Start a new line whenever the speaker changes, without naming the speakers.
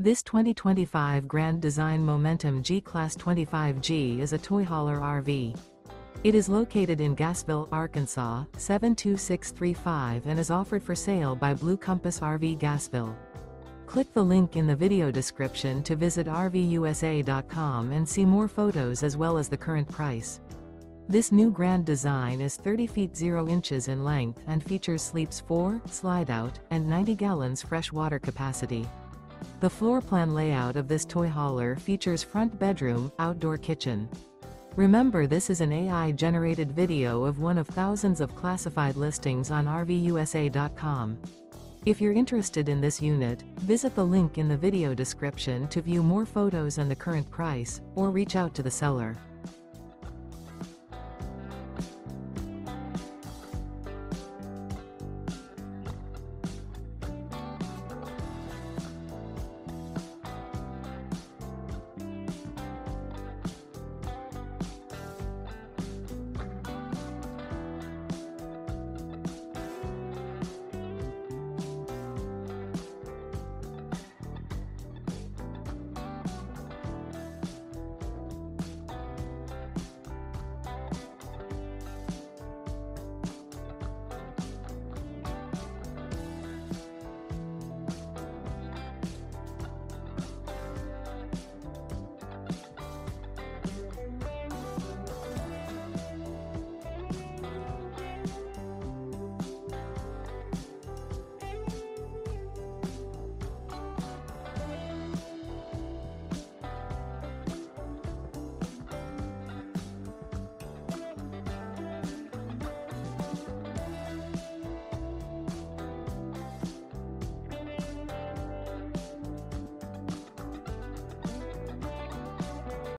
This 2025 Grand Design Momentum G-Class 25G is a toy hauler RV. It is located in Gassville, Arkansas, 72635 and is offered for sale by Blue Compass RV Gassville. Click the link in the video description to visit RVUSA.com and see more photos as well as the current price. This new grand design is 30 feet 0 inches in length and features sleeps 4, slide-out, and 90 gallons fresh water capacity. The floor plan layout of this toy hauler features front bedroom, outdoor kitchen. Remember, this is an AI-generated video of one of thousands of classified listings on RVUSA.com. If you're interested in this unit, visit the link in the video description to view more photos and the current price, or reach out to the seller.